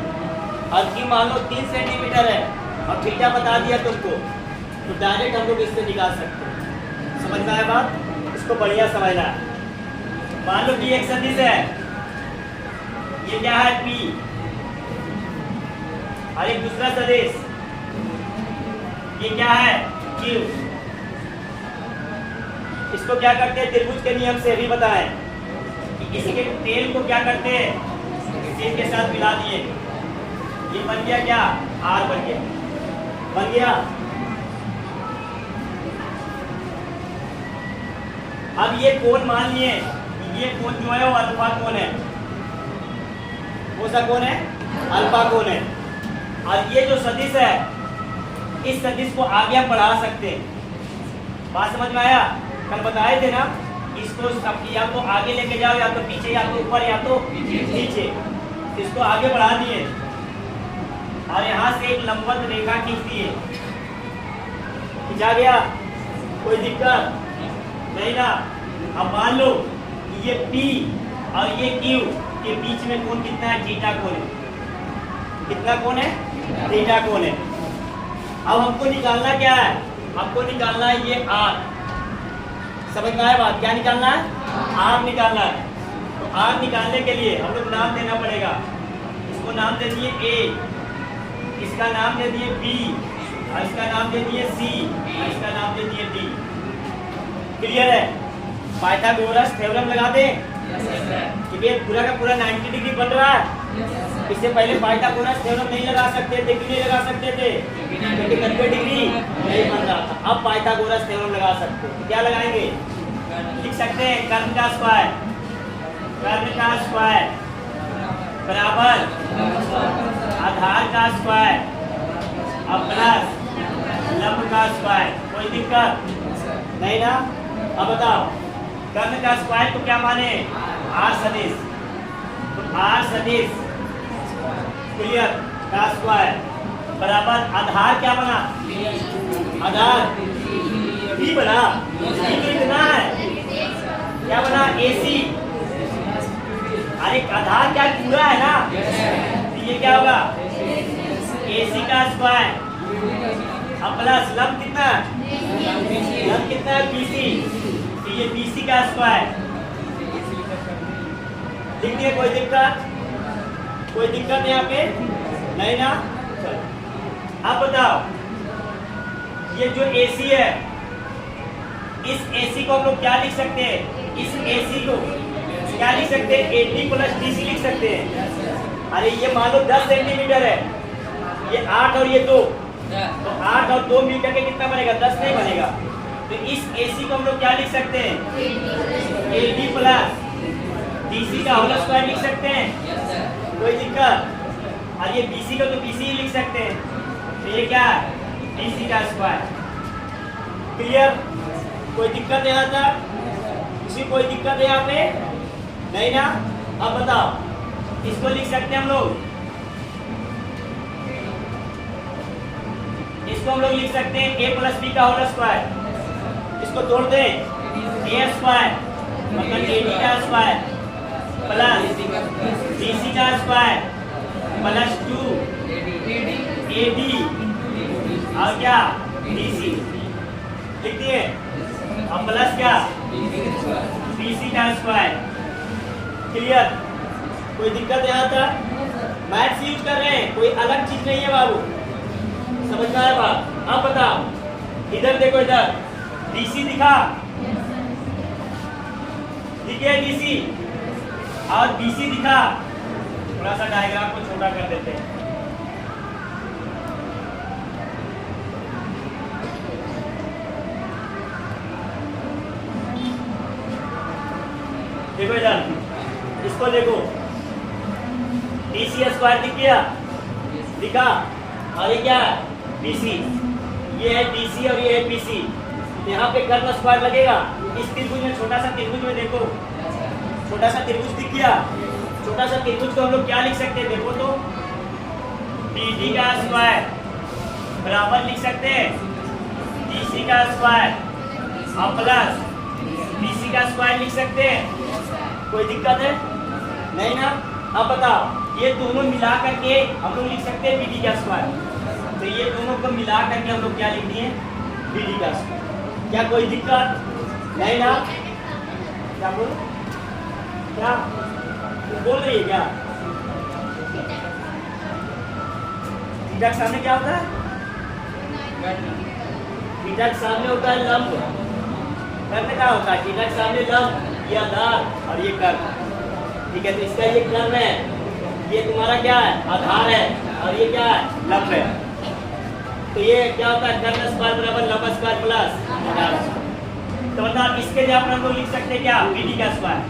और Q मान लो 3 सेंटीमीटर है, और थीटा बता दिया तुमको, तो डायरेक्ट हम लोग इससे निकाल सकते हैं। समझ में आया बात, इसको बढ़िया समझना है। मान लो कि एक सदिश है, ये क्या है P, और एक दूसरा सदिश ये क्या है Q। इसको क्या करते हैं, त्रिभुज के नियम से भी बताएं कि इसके टेल को क्या करते हैं, सीट के साथ मिला दिए, ये बन गया क्या, R बन गया, बन गया। अब ये कोण मान लिए, ये कोण जो है वो अल्फा कोण है, कौन सा कोण है, अल्फा कोण है। और ये जो सदिश है, इस सदिश को आगे हम बढ़ा सकते हैं। बात समझ में आया? कल बताए थे ना, इसको या तो आगे लेके जाओ, या तो पीछे, या तो ऊपर, या तो नीचे। इसको आगे बढ़ा दिए और यहाँ से एक लंबवत रेखा खींच दिए। खिंचा गया, कोई दिक्कत नहीं ना। अब मान लो ये P और ये Q के बीच में कोण कितना है? थीटा कोण है। कितना कोण है? थीटा कोण है। अब हमको निकालना क्या है? हमको निकालना है ये R। समझ में आया बात? क्या निकालना है? R निकालना है। तो R निकालने के लिए हम लोग नाम देना पड़ेगा। इसको नाम दे दिए A, इसका नाम दे दिए B, और इसका नाम दे दिए C, और इसका नाम दे दिए D। क्लियर है? पाइथागोरस थ्योरम लगा दें कि ये पूरा का पूरा 90 डिग्री बन रहा है। इससे पहले पाइथागोरस थ्योरम नहीं लगा सकते थे कि नहीं लगा सकते थे? क्योंकि 90 डिग्री नहीं बन रहा था। अब पाइथागोरस थ्योरम लगा सकते हैं। क्या लगाएंगे? लिख सकते हैं कर्ण का स्क्वायर, कर्ण का स्क्वायर बराबर आधार का स्क्वायर और प्लस लंब का स्क्वायर। कोई दिक्कत नहीं ना? अब बताओ, कर्ण का स्क्वायर को क्या माने? R सदिश। तो R सदिश क्लियर का स्क्वायर बराबर आधार क्या बना? आधार B बना। B कितना है? क्या बना? AC। अरे आधार क्या पूरा है ना? तो ये क्या होगा? AC का स्क्वायर अब प्लस लंब कितना? लंब कितना है? BC। तो ये BC का स्क्वायर लिख दिए। कोई दिक्कत? कोई दिक्कत यहाँ पे नहीं ना? अब बताओ, ये जो AC है, इस AC को हम लोग क्या लिख सकते हैं? इस AC को क्या लिख सकते हैं? AD प्लस DC लिख सकते हैं। अरे ये मान लो 10 सेंटीमीटर है, ये 8 और ये 2, तो 8 और 2 मीटर के कितना बनेगा? 10 नहीं बनेगा। तो इस AC को हम लोग क्या लिख सकते हैं? AD प्लस DC का होल स्क्वायर लिख सकते हैं। कोई दिक्कत? और ये BC का तो BC ही लिख सकते हैं। तो ये क्या है? BC का स्क्वायर। क्लियर? कोई दिक्कत यहाँ तक? किसी कोई दिक्कत है यहाँ पे नहीं ना? अब बताओ, इसको लिख सकते हैं हम लोग, इसको हम लोग लिख सकते हैं A प्लस B का होल स्क्वायर। इसको तोड़ दें, A स्क्वायर मतलब AD का स्क्वायर प्लस BC का स्क्वायर प्लस 2 AD और क्या? BC लिख दिए। अब प्लस क्या? BC का स्क्वायर। क्लियर? कोई दिक्कत यहाँ तक? मैथ्स यूज कर रहे हैं, कोई अलग चीज नहीं है बाबू। समझ में आया बात? अब बताओ, इधर देखो, इधर DC दिखा, दिखे DC और BC दिखा। थोड़ा सा डायग्राम को छोटा कर देते हैं। देखो इधर, इसको देखो, DC स्क्वायर दिख गया? दिखा? और ये क्या है? BC। ये है BC और ये है BC। यहाँ पे कर्ण स्क्वायर लगेगा। इस त्रिभुज में, छोटा सा त्रिभुज में देखो, छोटा सा त्रिभुज दिख गया? छोटा सा त्रिभुज को हम लोग क्या लिख सकते हैं? देखो तो, BD का स्क्वायर बराबर लिख सकते हैं DC का स्क्वायर और प्लस BC का स्क्वायर लिख सकते हैं। कोई दिक्कत है नहीं ना? अब बताओ, ये दोनों मिला करके हम लोग लिख सकते हैं BD का स्क्वायर। तो ये दोनों को मिला करके हम लोग क्या लिख दिए? BD का स्क्वायर। क्या कोई दिक्कत नहीं ना? क्या बोल रही है? क्या थीटा के सामने क्या होता है? थीटा के सामने होता है लंब। कर्ण क्या होता है? थीटा के सामने लंब, ये आधार और ये कर्ण। ठीक है, तो इसका ये कर्ण है, ये तुम्हारा क्या है? आधार है, और ये क्या है? लंब है। तो ये क्या होता है? कर्ण स्क्वायर बराबर लंब स्क्वायर प्लस आधार। तो मतलब इसके जगह पर हम लोग लिख सकते हैं क्या? BD का स्क्वायर।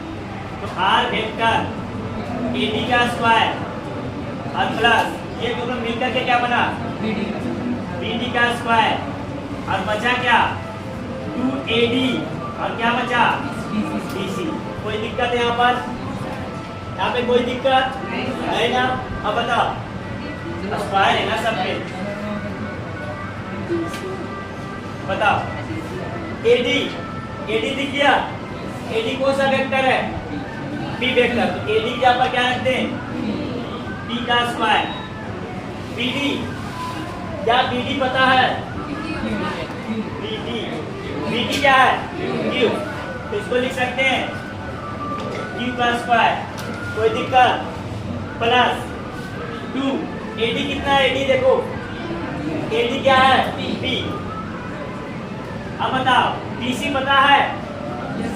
तो R वेक्टर AD का स्क्वायर और प्लस ये दोनों मिलकर के क्या बना, BD का स्क्वायर, और बचा क्या 2AD, और क्या बचा BC। कोई दिक्कत है यहाँ पर? यहाँ पे कोई दिक्कत नहीं ना? अब बताओ स्क्वायर है ना सबके, बताओ AD दिख गया। AD कौन सा वेक्टर है? P vector. तो AD के पर क्या रखते हैं? P का स्क्वायर। BD क्या BD पता है? BD क्या है? Q। तो इसको लिख सकते हैं Q का स्क्वायर। कोई दिक्कत? प्लस 2 AD कितना है? AD देखो, AD क्या है? P। अब बताओ DC पता है?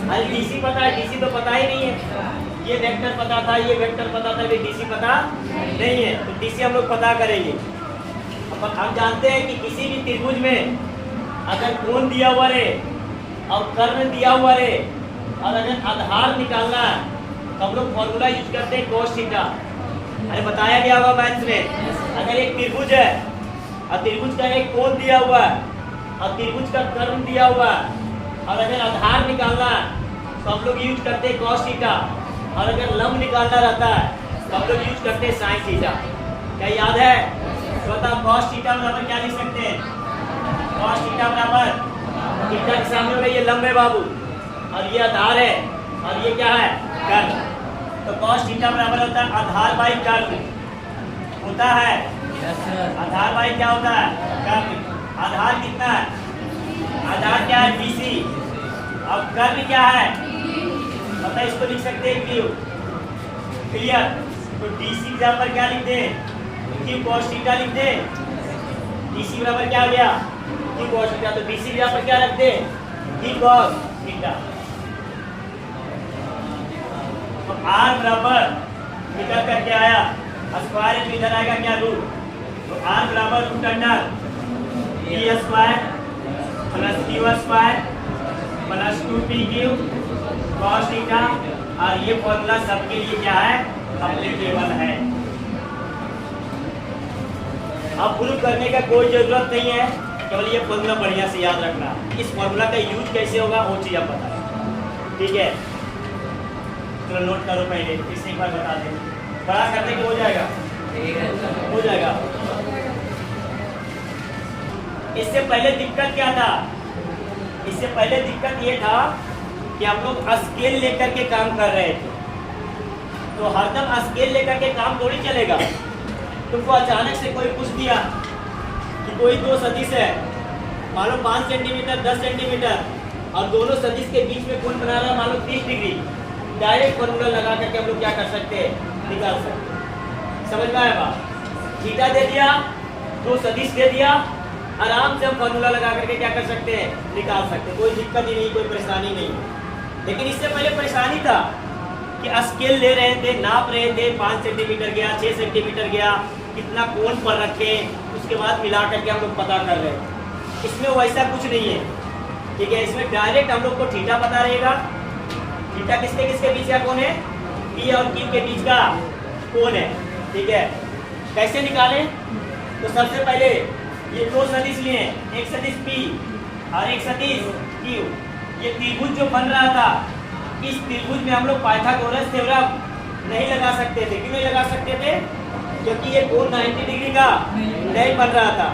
अरे DC पता है, DC तो पता ही नहीं है। ये वेक्टर पता था, ये वेक्टर पता था, ये DC पता नहीं है। तो DC हम लोग पता करेंगे। अब हम जानते हैं कि किसी भी त्रिभुज में अगर कोण दिया हुआ रहे और कर्ण दिया हुआ रहे और अगर आधार निकालना है तो हम लोग फॉर्मूला यूज करते हैं cos थीटा। अरे बताया गया होगा मैथ्स में, अगर एक त्रिभुज है और त्रिभुज का एक कोण दिया हुआ है और त्रिभुज का कर्ण दिया हुआ है और अगर आधार निकालना है तो हम लोग यूज करते हैं cos थीटा, और अगर लंब निकालना रहता है तो हम लोग यूज करते हैं sin थीटा। क्या याद है? तो बताओ cos थीटा बराबर क्या लिख सकते हैं? cos थीटा बराबर थीटा के सामने होगा ये लंब है बाबू, और ये आधार है, और ये क्या है? कर्ण। तो cos थीटा बराबर होता है आधार बाई कर्ण होता है। आधार बाई क्या होता है? कर्ण। आधार कितना है? आधार क्या है? BC। अब कर्ण क्या है? पता है, इसको लिख सकते हैं Q। क्लियर? तो DC बराबर क्या लिखते हैं? Q cos थीटा लिखते हैं। DC बराबर क्या हो गया? Q cos theta. तो BC बराबर क्या रखते हैं? Q cos theta. तो R बराबर निकल करके आया, स्क्वायर में इधर आएगा क्या? रूट। तो R बराबर root under P square plus Q square plus 2PQ cos theta. और ये फॉर्मूला सबके लिए क्या है? एप्लीकेबल है। अब प्रूव करने का कोई जरूरत नहीं है, केवल ये फॉर्मूला बढ़िया से याद रखना। इस फॉर्मूला का यूज कैसे होगा वो चीज आप बता दें, ठीक है? चलो नोट करो पहले, फिर एक बार बता दें। बड़ा करने के हो जाएगा, हो जाएगा। इससे पहले दिक्कत क्या था? इससे पहले दिक्कत ये था कि हम लोग स्केल लेकर के काम कर रहे थे। तो हरदम स्केल लेकर के काम थोड़ी चलेगा। तुमको अचानक से कोई पूछ दिया कि कोई दो सदिश है, मान लो 5 सेंटीमीटर 10 सेंटीमीटर, और दोनों सदिश के बीच में कोण बना रहा है मान लो 30 डिग्री। डायरेक्ट फॉर्मूला लगा करके हम लोग क्या कर सकते हैं? निकाल सकते हैं। समझ में आया बात? थीटा दे दिया, दो सदिश दे दिया, आराम से हम फॉर्मूला लगा करके क्या कर सकते हैं? निकाल सकते हैं। कोई दिक्कत ही नहीं, कोई परेशानी नहीं। लेकिन इससे पहले परेशानी था कि स्केल ले रहे थे, नाप रहे थे, 5 सेंटीमीटर गया, 6 सेंटीमीटर गया, कितना कोण पर रखे, उसके बाद मिला करके हम लोग पता कर रहे थे। इसमें वैसा कुछ नहीं है, ठीक है? इसमें डायरेक्ट हम लोग को थीटा पता रहेगा। थीटा किसके किसके बीच का कोण है? P और Q के बीच का कोण है, ठीक है? कैसे निकालें? तो सबसे पहले ये दो सदिश लिए, एक सदिश P और एक सदिश Q। ये त्रिभुज जो बन रहा था, इस त्रिभुज में हम लोग पाइथागोरस थ्योरम नहीं लगा सकते थे। क्यों नहीं लगा सकते थे? क्योंकि ये कोण 90 डिग्री का नहीं बन रहा था।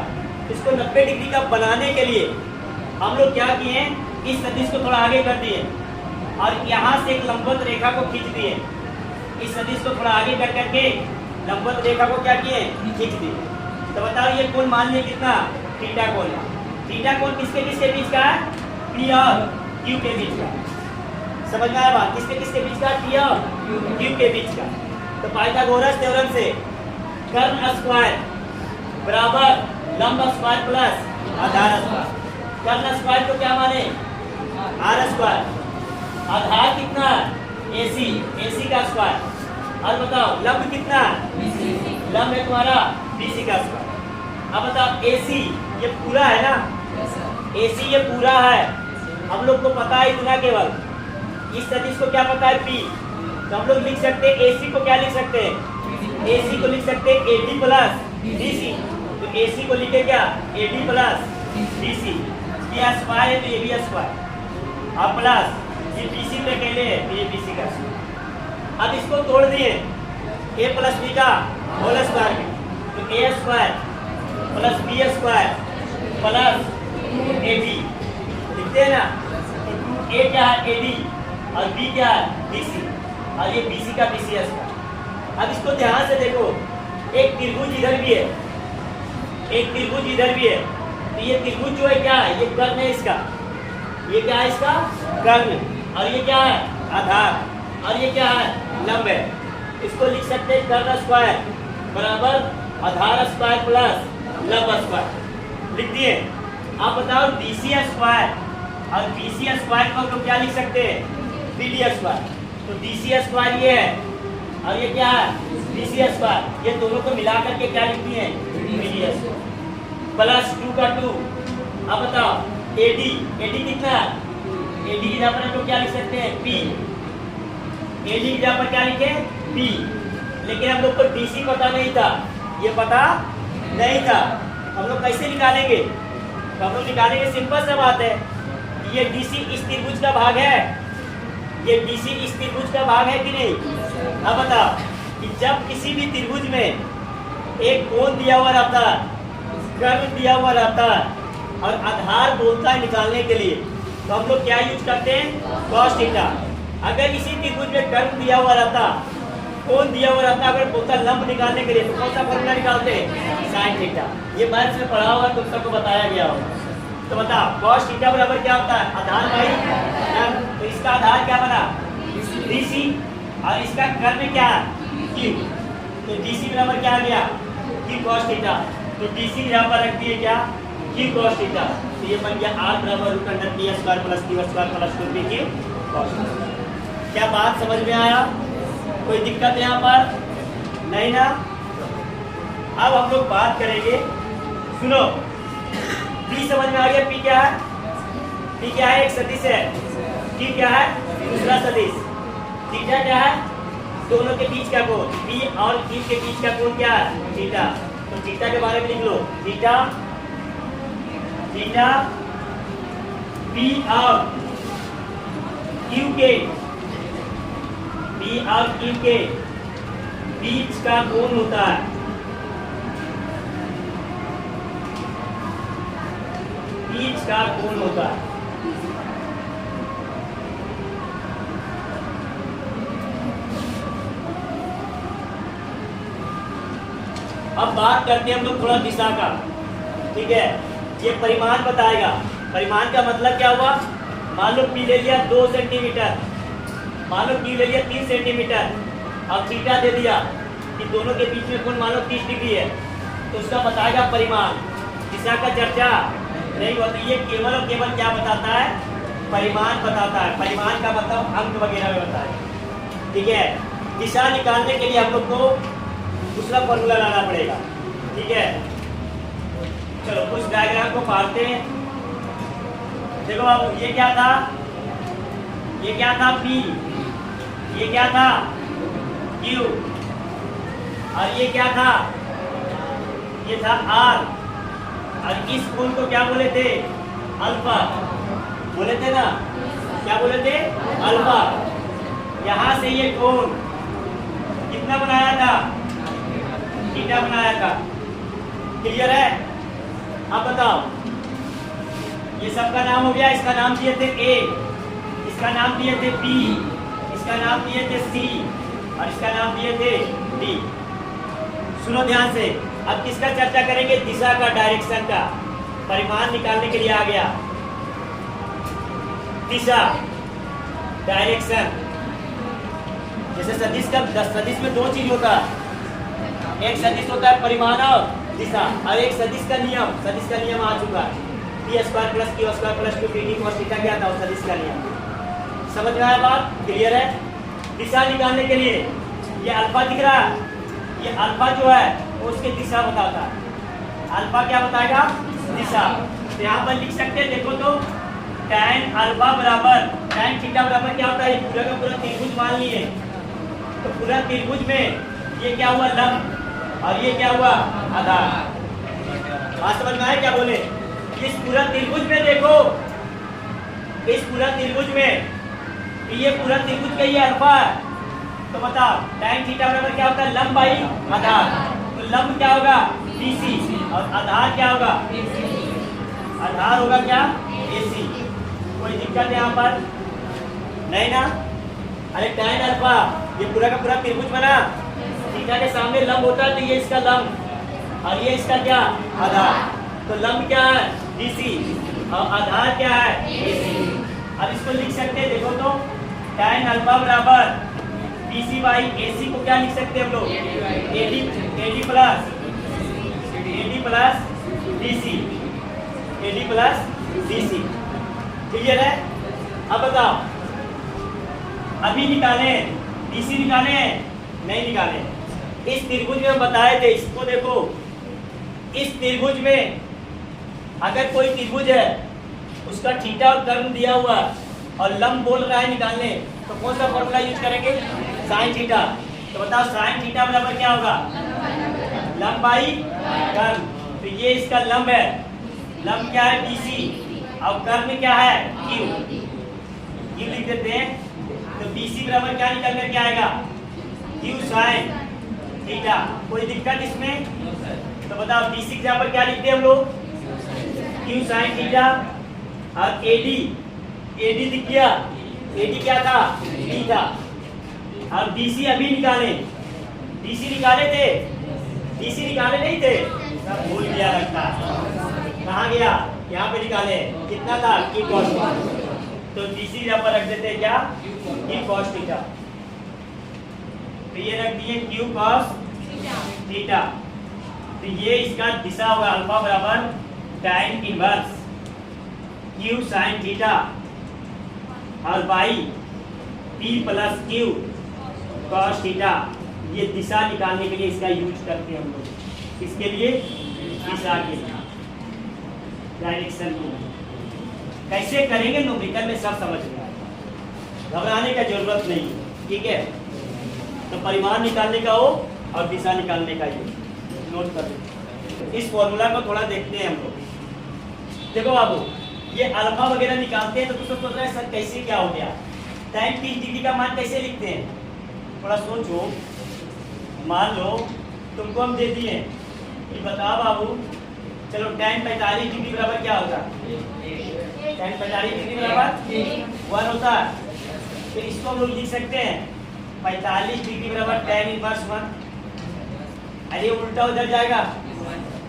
इसको 90 डिग्री का बनाने के लिए हम लोग क्या किए? इस सदिश को थोड़ा आगे कर दिए और यहाँ से एक लंबवत रेखा को खींच दिए। इस सदिश को थोड़ा आगे कर करके लंबवत रेखा को क्या किए? खींच दिए। तो बताओ ये कोण मान लिया कितना? थीटा कोण। थीटा कोण किसके किसके बीच का है? P और Q के बीच का। समझ में आया बात? किसके किसके बीच का? P और Q के बीच का। तो पाइथागोरस थ्योरम से कर्ण स्क्वायर बराबर लंब स्क्वायर प्लस आधार स्क्वायर। कर्ण स्क्वायर को क्या माने? R square. आधार कितना है? AC, AC का स्क्वायर। और बताओ लंब कितना है? लंब है तुम्हारा BC का स्क्वायर। अब बताओ AC ये पूरा है ना? AC ये पूरा है। हम लोग को पता है इतना, केवल इस सदिश को क्या पता है? P। तो हम लोग लिख सकते हैं AC को क्या लिख सकते हैं? AC को लिख सकते हैं AD प्लस BC, तो AC को लिखे क्या AD प्लस BC, ये स्क्वायर है तो ये भी स्क्वायर, अब प्लस ये BC पे अकेले है तो ये BC का। अब इसको तोड़ दिए A प्लस B का होल स्क्वायर में, तो A square plus B square plus AB लिखते हैं ना, तो A क्या है AD और B क्या है BC, और ये BC का BC स्क्वायर। अब इसको ध्यान से देखो, एक त्रिभुज इधर भी है, एक त्रिभुज इधर भी है, तो ये त्रिभुज जो है क्या है, ये कर्ण है इसका, ये क्या है इसका कर्ण, और ये क्या है आधार, और ये क्या है लंब है। इसको लिख सकते हैं कर्ण स्क्वायर बराबर आधार स्क्वायर प्लस लंब स्क्वायर, लिख दिए। आप बताओ BC स्क्वायर और BC स्क्वायर को हम लोग क्या लिख सकते हैं BD स्क्वायर, तो BC स्क्वायर ये है और ये क्या है BC स्क्वायर, ये दोनों को मिला करके क्या लिखती है BD स्क्वायर प्लस 2 का 2। अब बताओ AD कितना है, AD की जगह पर हम लोग क्या लिख सकते हैं P, AD की जगह पर क्या लिखे P, लेकिन हम लोग को DC पता नहीं था, ये पता नहीं था, हम लोग कैसे निकालेंगे, तो हम लोग निकालेंगे सिंपल सा बात है, ये DC इस त्रिभुज का भाग है, ये DC इस त्रिभुज का भाग है कि नहीं। अब बताओ कि जब किसी भी त्रिभुज में एक कोण दिया हुआ रहता है, कर्व दिया हुआ रहता है और आधार बोलता है निकालने के लिए, तो हम लोग क्या यूज करते हैं cos थीटा। अगर इसी त्रिभुज में कर्व दिया हुआ रहता, कोण दिया हुआ रहता, अगर बोलता लंब निकालने के लिए तो कौन सा फॉर्मूला निकालते हैं sin थीटा। ये मैथ्स में पढ़ा हुआ तुम सबको बताया गया होगा। तो बताओ cos थीटा बराबर क्या होता है आधार बाई, तो इसका आधार क्या बना DC और इसका कर्व क्या है Q, तो DC बराबर क्या आ गया Q cos थीटा, तो DC यहाँ पर रख दिए क्या Q cos थीटा, तो ये बन गया R बराबर root under P square plus Q square plus 2PQ cos theta. क्या बात समझ में आया, कोई दिक्कत यहाँ पर नहीं ना। अब हम लोग बात करेंगे, सुनो P समझ में आ गया, P क्या है, P क्या है एक सदिश है, Q क्या है दूसरा सदिश, थीटा क्या है दोनों के बीच का कोण, P और Q के बीच का कोण क्या है थीटा, तो थीटा के बारे में लिख लो, थीटा थीटा P और Q के, P और Q के बीच का कोण होता है, बीच का कोण होता है। अब बात करते हैं हम लोग थोड़ा दिशा का, ठीक है। ये परिमाण बताएगा, परिमाण का मतलब क्या हुआ, मान लो P ले लिया 2 सेंटीमीटर, मान लो Q ले लिया 3 सेंटीमीटर और थीटा दे दिया कि दोनों के बीच में कोण मान लो 30 डिग्री है, तो उसका बताएगा परिमाण। दिशा का चर्चा नहीं होती, ये केवल और केवल क्या बताता है परिमाण बताता है, परिमाण का मतलब अंक वगैरह में बताता है, ठीक है। दिशा निकालने के लिए हम लोग को दूसरा फॉर्मूला लाना पड़ेगा, ठीक है। चलो कुछ डायग्राम को पाते हैं, देखो अब ये क्या था, ये क्या था P, ये क्या था Q और ये क्या था, ये था R, और इस कोण को क्या बोले थे अल्फा, बोले थे ना, क्या बोले थे अल्फा। यहाँ से ये कोण कितना बनाया था थीटा बनाया था, क्लियर है। अब बताओ ये सबका नाम हो गया, इसका नाम दिए थे A, इसका नाम दिए थे B, इसका नाम दिए थे C और इसका नाम दिए थे D। सुनो ध्यान से, अब किसका चर्चा करेंगे दिशा का, डायरेक्शन का। परिमाण निकालने के लिए आ गया दिशा डायरेक्शन। जैसे सदिश का, सदिश में दो चीज होता है, एक सदिश होता है परिमाण और दिशा, और एक सदिश का नियम, सदिश का नियम आ चुका है P square plus Q square plus 2PQ cos theta क्या था सदिश का नियम। समझ में आया बात, क्लियर है। दिशा निकालने के लिए ये अल्फा दिख रहा है, ये अल्फा जो है वो उसकी दिशा बताता है, अल्फा क्या बताएगा दिशा। तो यहाँ पर लिख सकते हैं, देखो तो tan अल्फा बराबर tan थीटा बराबर क्या होता है, पूरा का पूरा त्रिभुज मान लिए, तो पूरा त्रिभुज में ये क्या हुआ लंब, और ये क्या हुआ आधार। बात समझ में आया क्या बोले? इस पूरा त्रिभुज में देखो, इस पूरा त्रिभुज में ये पूरा त्रिभुज का ये अल्फा है, तो बताओ tan थीटा बराबर क्या होता है? लंब बाई आधार। तो लंब क्या होगा? BC, और आधार क्या होगा? आधार होगा क्या? AC। कोई दिक्कत है यहाँ पर? नहीं ना? अरे tan अल्फा, ये पूरा का पूरा त्रिभुज बना, थीटा के सामने लंब होता है, तो ये इसका लंब और ये इसका क्या? आधार। तो लंब क्या है? BC, और आधार क्या है? AC। अब इसको लिख सकते हैं, देखो तो tan अल्फा बराबर BC बाई AC को क्या लिख सकते हैं हम लोग? AD plus BC। क्लियर है? अब बताओ, अभी निकाले BC निकाले नहीं निकाले? इस त्रिभुज में बताए थे, इसको देखो, इस त्रिभुज में अगर कोई त्रिभुज है, उसका थीटा और कर्म दिया हुआ और लंब बोल रहा है निकालने, तो कौन सा फॉर्मूला यूज करेंगे? Sine theta. तो बताओ साइन थीटा बराबर क्या होगा? लंब बाई कर्म। तो ये इसका लंब है, लंब क्या है? BC, और कर्म क्या है? Q। लिख देते हैं, तो BC बराबर क्या निकल कर क्या आएगा? Q sine theta. कोई दिक्कत इसमें? तो बताओ BC के यहाँ पर क्या लिखते हैं हम लोग? Q साइन थीटा, और AD दिख गया, AD क्या था? D था। अब BC अभी निकाले, BC निकाले थे? BC निकाले नहीं थे? सब भूल गया लगता। कहाँ गया? यहाँ पे निकाले, कितना था? Q cos theta. तो BC यहाँ पर रख देते हैं क्या? Q cos theta. तो ये रख दिए Q cos थीटा। तो ये इसका दिशा होगा अल्फा बराबर tan inverse Q sin theta, और by P plus Q cos थीटा। ये दिशा निकालने के लिए इसका यूज करते हैं हम लोग। इसके लिए दिशा के लिए, डायरेक्शन के लिए कैसे करेंगे न्यूमेरिकल में सब समझ में आएगा, घबराने का जरूरत नहीं है। ठीक है? तो परिमाण निकालने का हो और दिशा निकालने का ये नोट कर लीजिए। इस फॉर्मूला को थोड़ा देखते हैं हम लोग। देखो बाबू, ये अल्फा वगैरह निकालते हैं तो तुम सोच रहे हैं सर कैसे क्या हो गया? tan 30 डिग्री का मान कैसे लिखते हैं? थोड़ा सोचो। मान लो तुमको हम दे दिए, ये बताओ बाबू, चलो tan 45 डिग्री बराबर क्या होगा? tan 45 डिग्री बराबर 1 होता है। तो इसको हम लोग लिख सकते हैं 45 डिग्री बराबर tan इनवर्स 1। अरे उल्टा उधर जाएगा,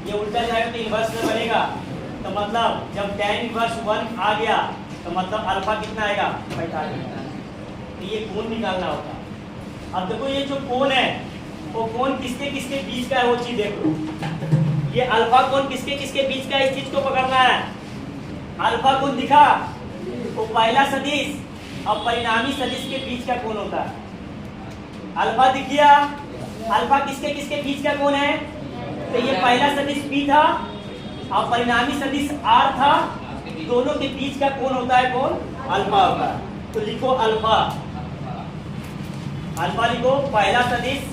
ये उल्टा जाएगा तो इनवर्स में बनेगा। तो मतलब जब tan इनवर्स 1 आ गया तो मतलब अल्फा कितना आएगा? 45। तो ये कोण निकालना होगा। अब देखो ये जो कोण है वो कोण किसके किसके बीच का है, वो चीज देखो। ये अल्फा कोण किसके किसके बीच का है, इस चीज को पकड़ना है। अल्फा कोण दिखा, वो पहला सदिश और परिणामी सदिश के बीच का कोण होता है। अल्फा दिख गया, अल्फा किसके किसके बीच का कोण है? तो ये पहला सदिश P था और परिणामी सदिश R था, दोनों के बीच का कोण होता है कौन? अल्फा होता है। तो लिखो अल्फा, अल्फा लिखो, पहला सदिश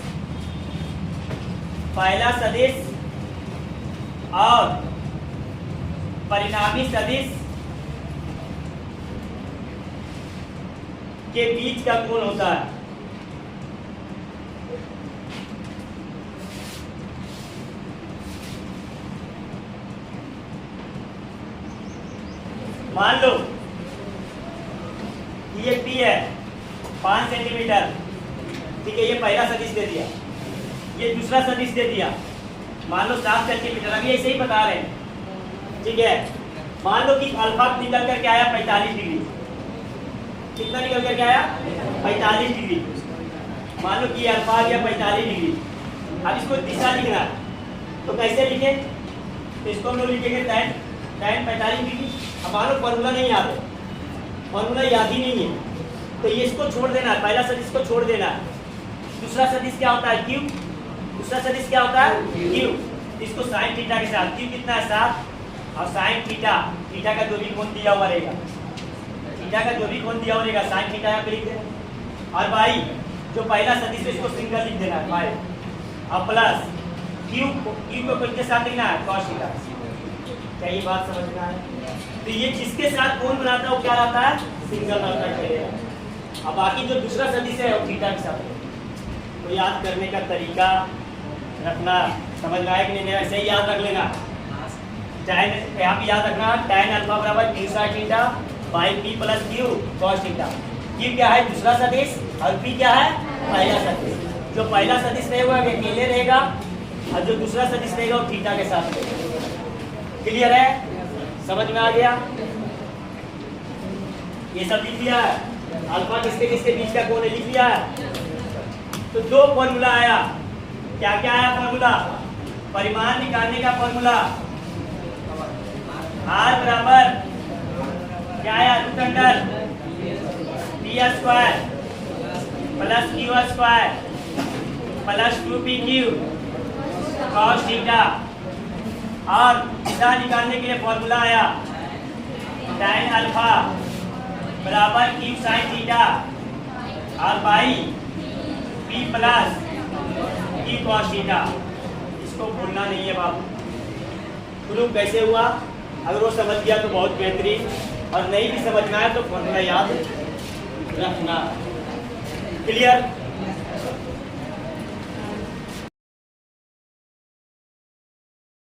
और परिणामी सदिश के बीच का कोण होता है। मान लो ये P है 5 सेंटीमीटर, ठीक है, ये पहला सदिश दे दिया, ये दूसरा सदिश दे दिया, मान लो 7 सेंटीमीटर। अभी ऐसे ही बता रहे हैं, ठीक है। मान लो कि अल्फा निकल करके आया 45 डिग्री। कितना निकल करके आया? 45 डिग्री। मान लो कि अल्फा आ गया 45 डिग्री। अब इसको दिशा लिखना है तो कैसे लिखे? तो इसको हम लोग लिखेंगे tan 45 डिग्री। अब मान लो फॉर्मूला नहीं याद है, फॉर्मूला याद ही नहीं है, तो ये इसको छोड़ देना है, पहला सदिश को छोड़ देना है। दूसरा सदिश क्या होता है? Q। दूसरा सदिश क्या होता है? Q। इसको साइन थीटा के साथ, Q कितना है? 7, और साइन थीटा, थीटा का जो भी कोण दिया हुआ रहेगा, थीटा का जो भी कोण दिया हुआ रहेगा साइन थीटा यहाँ पे लिख देना। और बाई जो पहला सदिश है इसको सिंगल लिख देना है 5, अब प्लस क्यू को किसके साथ लिखना है, cos थीटा। क्या ये बात समझ में आए? तो ये जिसके साथ कोण बनाता है वो क्या रहता है, सिंगल रहता है। अब बाकी जो दूसरा सदिश है वो थीटा के साथ है। तो याद करने का तरीका रखना, समझ में आया कि नहीं? ऐसे ही याद रख लेना। tan यहाँ पे याद रखना, tan अल्फा बराबर q sin theta by p plus q cos theta. q क्या है, दूसरा सदिश, और p क्या है, पहला सदिश। जो पहला सदिश रहेगा वो अकेले रहेगा, और जो दूसरा सदिश रहेगा वो थीटा के साथ रहेगा। क्लियर है? समझ में आ गया? ये सब लिख लिया है। अल्फा किसके किसके बीच का कोण है लिख लिया है। तो दो फॉर्मूला आया। क्या क्या आया फॉर्मूला? परिमाण निकालने का फॉर्मूला r बराबर क्या आया, root under p square plus q square plus 2pq cos theta. और दिशा निकालने के लिए फॉर्मूला आया tan अल्फा बराबर q sin थीटा और by p plus q cos theta. इसको भूलना नहीं है बाबू। प्रूफ कैसे हुआ, अगर वो समझ गया तो बहुत बेहतरीन, और नहीं भी समझना है तो फॉर्मूला याद रखना। क्लियर?